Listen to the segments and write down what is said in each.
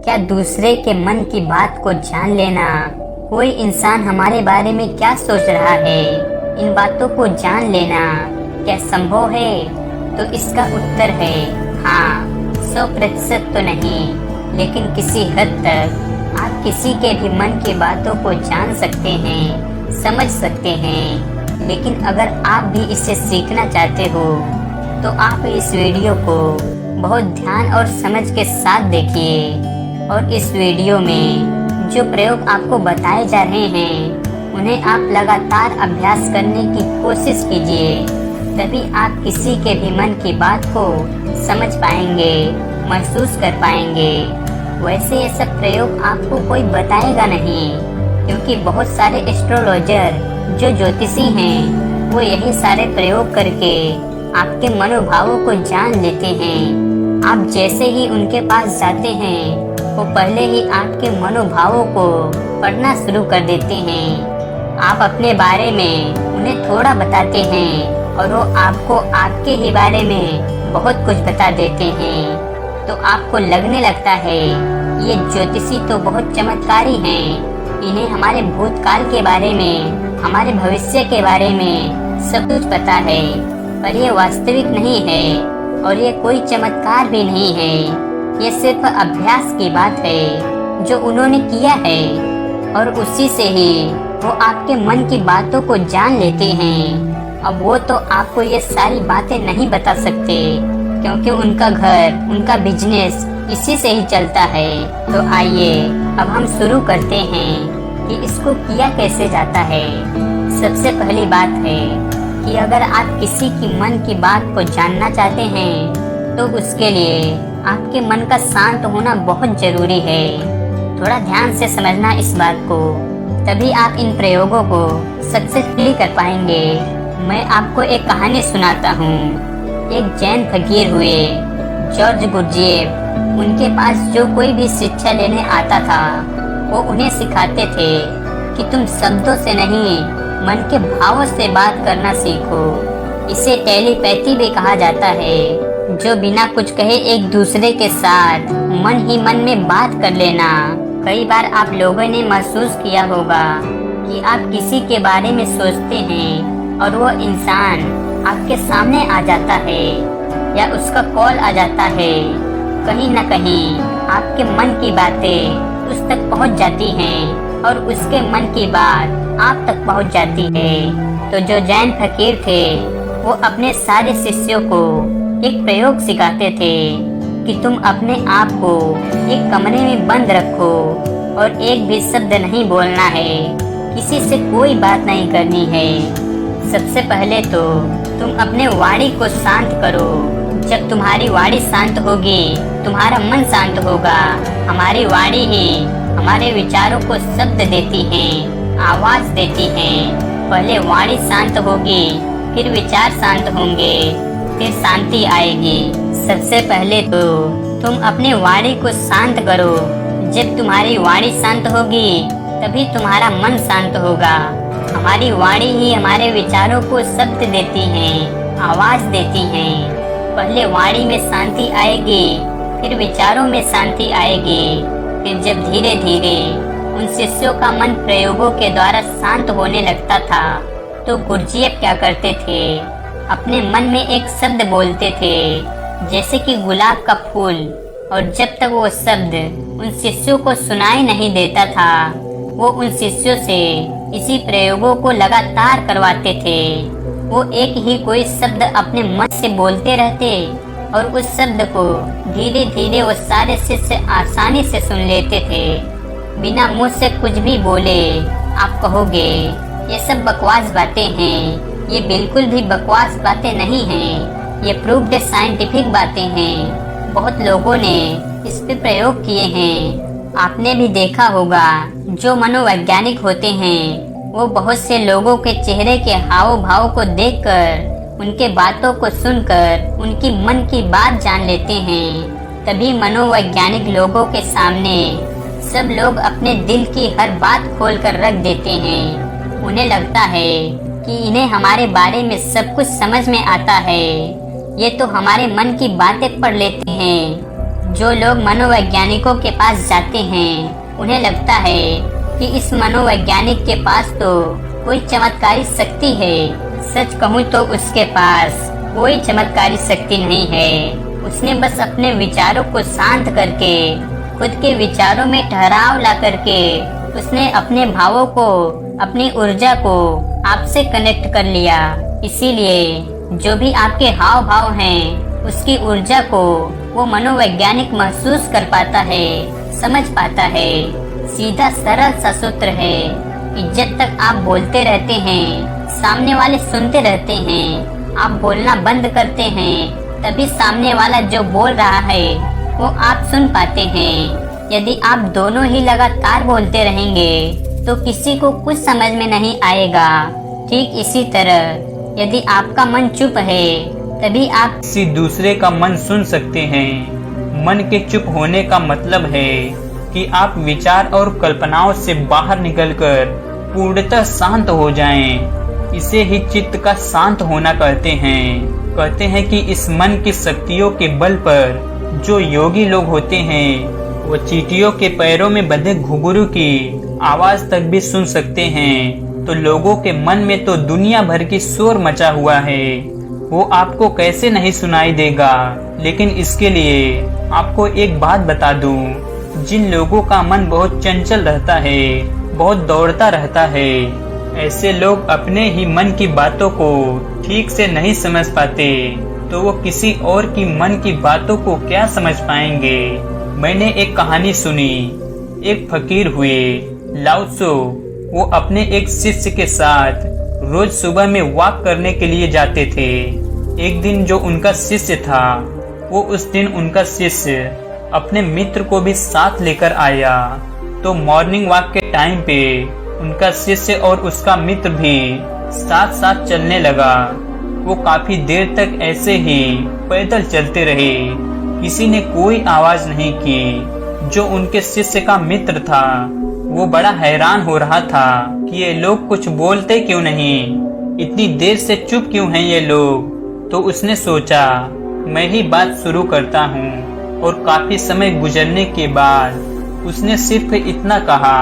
क्या दूसरे के मन की बात को जान लेना, कोई इंसान हमारे बारे में क्या सोच रहा है, इन बातों को जान लेना क्या संभव है? तो इसका उत्तर है हाँ। 100% तो नहीं, लेकिन किसी हद तक आप किसी के भी मन की बातों को जान सकते हैं, समझ सकते हैं। लेकिन अगर आप भी इससे सीखना चाहते हो तो आप इस वीडियो को बहुत ध्यान और समझ के साथ देखिए। और इस वीडियो में जो प्रयोग आपको बताए जा रहे हैं उन्हें आप लगातार अभ्यास करने की कोशिश कीजिए, तभी आप किसी के भी मन की बात को समझ पाएंगे, महसूस कर पाएंगे। वैसे ये सब प्रयोग आपको कोई बताएगा नहीं, क्योंकि बहुत सारे एस्ट्रोलॉजर जो ज्योतिषी हैं वो यही सारे प्रयोग करके आपके मनोभावों को जान लेते हैं। आप जैसे ही उनके पास जाते हैं वो पहले ही आपके मनोभावों को पढ़ना शुरू कर देते हैं। आप अपने बारे में उन्हें थोड़ा बताते हैं और वो आपको आपके ही बारे में बहुत कुछ बता देते हैं। तो आपको लगने लगता है ये ज्योतिषी तो बहुत चमत्कारी हैं, इन्हें हमारे भूतकाल के बारे में, हमारे भविष्य के बारे में सब कुछ पता है। पर ये वास्तविक नहीं है और ये कोई चमत्कार भी नहीं है। ये सिर्फ अभ्यास की बात है जो उन्होंने किया है, और उसी से ही वो आपके मन की बातों को जान लेते हैं। अब वो तो आपको ये सारी बातें नहीं बता सकते, क्योंकि उनका घर, उनका बिजनेस इसी से ही चलता है। तो आइए अब हम शुरू करते हैं कि इसको किया कैसे जाता है। सबसे पहली बात है कि अगर आप किसी की मन की बात को जानना चाहते हैं तो उसके लिए आपके मन का शांत होना बहुत जरूरी है। थोड़ा ध्यान से समझना इस बात को, तभी आप इन प्रयोगों को सक्सेसफुली कर पाएंगे। मैं आपको एक कहानी सुनाता हूँ। एक जैन फकीर हुए, जॉर्ज गुरजिएफ। उनके पास जो कोई भी शिक्षा लेने आता था वो उन्हें सिखाते थे कि तुम शब्दों से नहीं, मन के भावों से बात करना सीखो। इसे टेलीपैथी भी कहा जाता है, जो बिना कुछ कहे एक दूसरे के साथ मन ही मन में बात कर लेना। कई बार आप लोगों ने महसूस किया होगा कि आप किसी के बारे में सोचते हैं और वो इंसान आपके सामने आ जाता है या उसका कॉल आ जाता है। कहीं न कहीं आपके मन की बातें उस तक पहुंच जाती हैं और उसके मन की बात आप तक पहुंच जाती है। तो जो जैन फकीर थे वो अपने सारे शिष्यों को एक प्रयोग सिखाते थे कि तुम अपने आप को एक कमरे में बंद रखो और एक भी शब्द नहीं बोलना है, किसी से कोई बात नहीं करनी है। सबसे पहले तो तुम अपने वाणी को शांत करो। जब तुम्हारी वाणी शांत होगी, तुम्हारा मन शांत होगा। हमारी वाणी ही हमारे विचारों को शब्द देती है, आवाज देती है। पहले वाणी शांत होगी, फिर विचार शांत होंगे, फिर शांति आएगी। सबसे पहले तो तुम अपने वाणी को शांत करो। जब तुम्हारी वाणी शांत होगी तभी तुम्हारा मन शांत होगा। हमारी वाणी ही हमारे विचारों को शब्द देती है, आवाज देती है। पहले वाणी में शांति आएगी, फिर विचारों में शांति आएगी। फिर जब धीरे धीरे उन शिष्यों का मन प्रयोगों के द्वारा शांत होने लगता था तो गुरजिएफ क्या करते थे, अपने मन में एक शब्द बोलते थे, जैसे कि गुलाब का फूल। और जब तक वो शब्द उन शिष्यों को सुनाई नहीं देता था वो उन शिष्यों से इसी प्रयोगों को लगातार करवाते थे। वो एक ही कोई शब्द अपने मन से बोलते रहते और उस शब्द को धीरे धीरे वो सारे शिष्य आसानी से सुन लेते थे। बिना मुंह से कुछ भी बोले आप कहोगे ये सब बकवास बातें हैं। ये बिल्कुल भी बकवास बातें नहीं हैं, ये प्रूव्ड साइंटिफिक बातें हैं। बहुत लोगों ने इस पे प्रयोग किए हैं। आपने भी देखा होगा, जो मनोवैज्ञानिक होते हैं वो बहुत से लोगों के चेहरे के हाव भाव को देखकर, उनके बातों को सुनकर उनकी मन की बात जान लेते हैं। तभी मनोवैज्ञानिक लोगों के सामने सब लोग अपने दिल की हर बात खोल कर रख देते हैं। उन्हें लगता है कि इन्हें हमारे बारे में सब कुछ समझ में आता है, ये तो हमारे मन की बातें पढ़ लेते हैं। जो लोग मनोवैज्ञानिकों के पास जाते हैं उन्हें लगता है कि इस मनोवैज्ञानिक के पास तो कोई चमत्कारी शक्ति है। सच कहूँ तो उसके पास कोई चमत्कारी शक्ति नहीं है। उसने बस अपने विचारों को शांत करके, खुद के विचारों में ठहराव ला करके, उसने अपने भावों को, अपनी ऊर्जा को आपसे कनेक्ट कर लिया। इसीलिए जो भी आपके हाव भाव हैं, उसकी ऊर्जा को वो मनोवैज्ञानिक महसूस कर पाता है, समझ पाता है। सीधा सरल सा सूत्र है, इज्जत तक आप बोलते रहते हैं, सामने वाले सुनते रहते हैं। आप बोलना बंद करते हैं, तभी सामने वाला जो बोल रहा है वो आप सुन पाते हैं। यदि आप दोनों ही लगातार बोलते रहेंगे तो किसी को कुछ समझ में नहीं आएगा। ठीक इसी तरह यदि आपका मन चुप है तभी आप किसी दूसरे का मन सुन सकते हैं। मन के चुप होने का मतलब है कि आप विचार और कल्पनाओं से बाहर निकलकर पूर्णतः शांत हो जाएं। इसे ही चित्त का शांत होना कहते हैं। कहते हैं कि इस मन की शक्तियों के बल पर जो योगी लोग होते हैं वो चींटियों के पैरों में बंधे घुंघरू की आवाज तक भी सुन सकते हैं। तो लोगों के मन में तो दुनिया भर की शोर मचा हुआ है, वो आपको कैसे नहीं सुनाई देगा। लेकिन इसके लिए आपको एक बात बता दूं, जिन लोगों का मन बहुत चंचल रहता है, बहुत दौड़ता रहता है, ऐसे लोग अपने ही मन की बातों को ठीक से नहीं समझ पाते, तो वो किसी और की मन की बातों को क्या समझ पाएंगे। मैंने एक कहानी सुनी। एक फकीर हुए लाओ त्सो, वो अपने एक शिष्य के साथ रोज सुबह में वॉक करने के लिए जाते थे। एक दिन जो उनका शिष्य था, वो उस दिन उनका शिष्य अपने मित्र को भी साथ लेकर आया। तो मॉर्निंग वॉक के टाइम पे उनका शिष्य और उसका मित्र भी साथ साथ चलने लगा। वो काफी देर तक ऐसे ही पैदल चलते रहे। किसी ने कोई आवाज नहीं की। जो उनके शिष्य का मित्र था वो बड़ा हैरान हो रहा था कि ये लोग कुछ बोलते क्यों नहीं, इतनी देर से चुप क्यों हैं ये लोग। तो उसने सोचा मैं ही बात शुरू करता हूँ। और काफी समय गुजरने के बाद उसने सिर्फ इतना कहा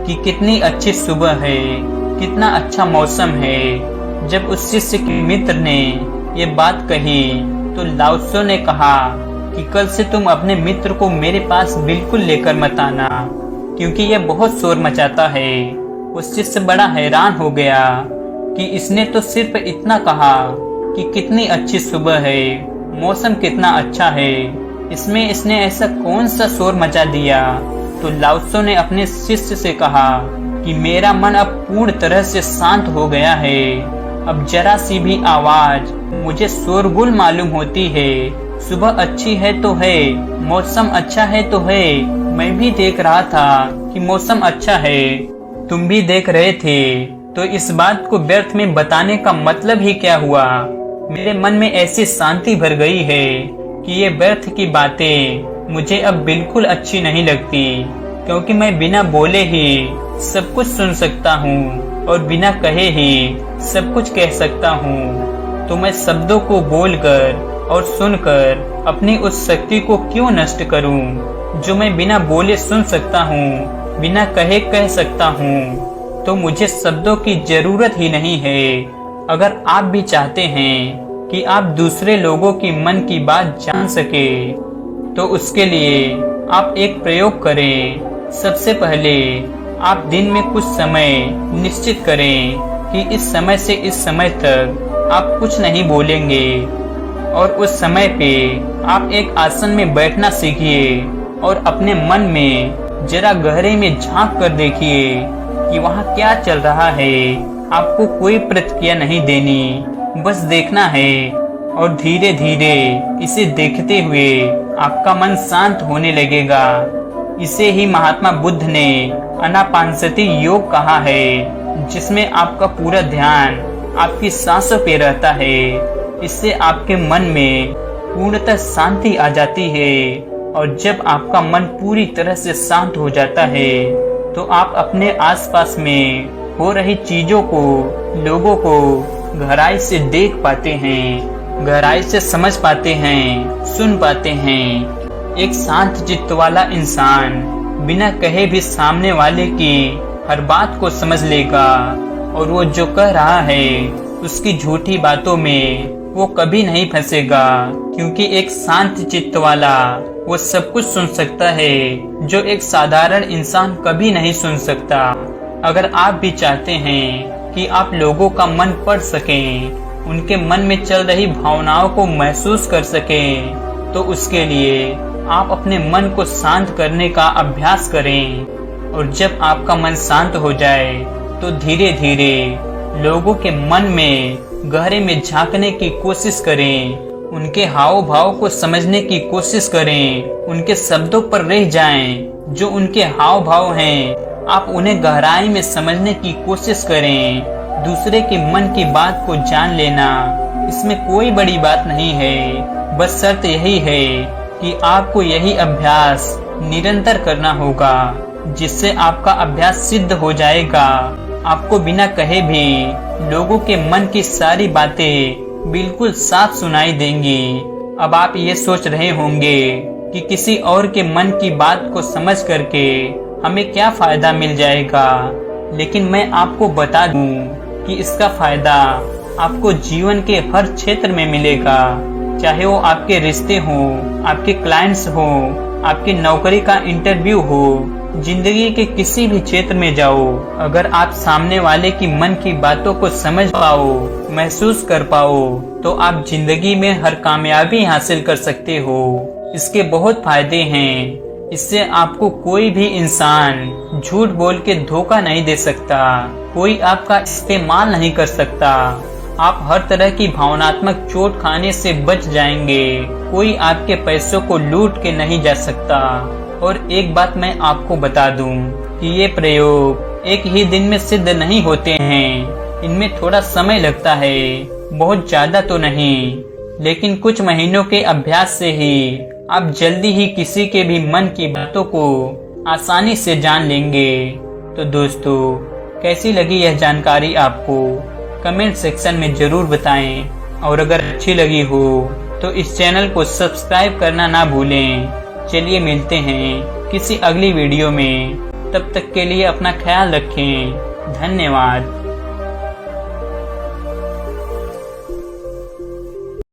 कि कितनी अच्छी सुबह है, कितना अच्छा मौसम है। जब उस शिष्य के मित्र ने ये बात कही तो लाओ त्सो ने कहा कि कल से तुम अपने मित्र को मेरे पास बिल्कुल लेकर मत आना, क्योंकि यह बहुत शोर मचाता है। उस शिष्य बड़ा हैरान हो गया कि इसने तो सिर्फ इतना कहा कि कितनी अच्छी सुबह है, मौसम कितना अच्छा है, इसमें इसने ऐसा कौन सा शोर मचा दिया। तो लाओ त्सो ने अपने शिष्य से कहा कि मेरा मन अब पूर्ण तरह से शांत हो गया है। अब जरा सी भी आवाज मुझे शोरगुल मालूम होती है। सुबह अच्छी है तो है, मौसम अच्छा है तो है। मैं भी देख रहा था कि मौसम अच्छा है, तुम भी देख रहे थे, तो इस बात को व्यर्थ में बताने का मतलब ही क्या हुआ। मेरे मन में ऐसी शांति भर गई है कि ये व्यर्थ की बातें मुझे अब बिल्कुल अच्छी नहीं लगती, क्योंकि मैं बिना बोले ही सब कुछ सुन सकता हूँ और बिना कहे ही सब कुछ कह सकता हूँ। तो मैं शब्दों को बोलकर और सुनकर अपनी उस शक्ति को क्यों नष्ट करूं, जो मैं बिना बोले सुन सकता हूं, बिना कहे कह सकता हूं। तो मुझे शब्दों की जरूरत ही नहीं है। अगर आप भी चाहते हैं कि आप दूसरे लोगों की मन की बात जान सके, तो उसके लिए आप एक प्रयोग करें। सबसे पहले आप दिन में कुछ समय निश्चित करें कि इस समय से इस समय तक आप कुछ नहीं बोलेंगे। और उस समय पे आप एक आसन में बैठना सीखिए और अपने मन में जरा गहरे में झांक कर देखिए कि वहाँ क्या चल रहा है। आपको कोई प्रतिक्रिया नहीं देनी, बस देखना है। और धीरे धीरे इसे देखते हुए आपका मन शांत होने लगेगा। इसे ही महात्मा बुद्ध ने आनापानसति योग कहा है, जिसमें आपका पूरा ध्यान आपकी सांसों पे रहता है। इससे आपके मन में पूर्णतः शांति आ जाती है। और जब आपका मन पूरी तरह से शांत हो जाता है तो आप अपने आसपास में हो रही चीजों को, लोगों को गहराई से देख पाते हैं, गहराई से समझ पाते हैं, सुन पाते हैं। एक शांत चित्त वाला इंसान बिना कहे भी सामने वाले की हर बात को समझ लेगा और वो जो कह रहा है उसकी झूठी बातों में वो कभी नहीं फंसेगा, क्योंकि एक शांत चित्त वाला वो सब कुछ सुन सकता है जो एक साधारण इंसान कभी नहीं सुन सकता। अगर आप भी चाहते हैं कि आप लोगों का मन पढ़ सकें, उनके मन में चल रही भावनाओं को महसूस कर सकें, तो उसके लिए आप अपने मन को शांत करने का अभ्यास करें। और जब आपका मन शांत हो जाए तो धीरे धीरे लोगों के मन में गहरे में झांकने की कोशिश करें, उनके हाव भाव को समझने की कोशिश करें, उनके शब्दों पर रह जाएं। जो उनके हाव भाव हैं आप उन्हें गहराई में समझने की कोशिश करें। दूसरे के मन की बात को जान लेना, इसमें कोई बड़ी बात नहीं है। बस शर्त यही है कि आपको यही अभ्यास निरंतर करना होगा, जिससे आपका अभ्यास सिद्ध हो जाएगा। आपको बिना कहे भी लोगों के मन की सारी बातें बिल्कुल साफ सुनाई देंगी। अब आप ये सोच रहे होंगे कि किसी और के मन की बात को समझ करके हमें क्या फायदा मिल जाएगा, लेकिन मैं आपको बता दूं कि इसका फायदा आपको जीवन के हर क्षेत्र में मिलेगा, चाहे वो आपके रिश्ते हो, आपके क्लाइंट्स हो, आपकी नौकरी का इंटरव्यू हो, जिंदगी के किसी भी क्षेत्र में जाओ। अगर आप सामने वाले की मन की बातों को समझ पाओ, महसूस कर पाओ, तो आप जिंदगी में हर कामयाबी हासिल कर सकते हो। इसके बहुत फायदे हैं। इससे आपको कोई भी इंसान झूठ बोल के धोखा नहीं दे सकता, कोई आपका इस्तेमाल नहीं कर सकता। आप हर तरह की भावनात्मक चोट खाने से बच जाएंगे। कोई आपके पैसों को लूट के नहीं जा सकता। और एक बात मैं आपको बता दूं कि ये प्रयोग एक ही दिन में सिद्ध नहीं होते हैं। इनमें थोड़ा समय लगता है, बहुत ज्यादा तो नहीं, लेकिन कुछ महीनों के अभ्यास से ही आप जल्दी ही किसी के भी मन की बातों को आसानी से जान लेंगे। तो दोस्तों, कैसी लगी यह जानकारी आपको? कमेंट सेक्शन में जरूर बताएं। और अगर अच्छी लगी हो तो इस चैनल को सब्सक्राइब करना ना भूलें। चलिए मिलते हैं किसी अगली वीडियो में। तब तक के लिए अपना ख्याल रखें। धन्यवाद।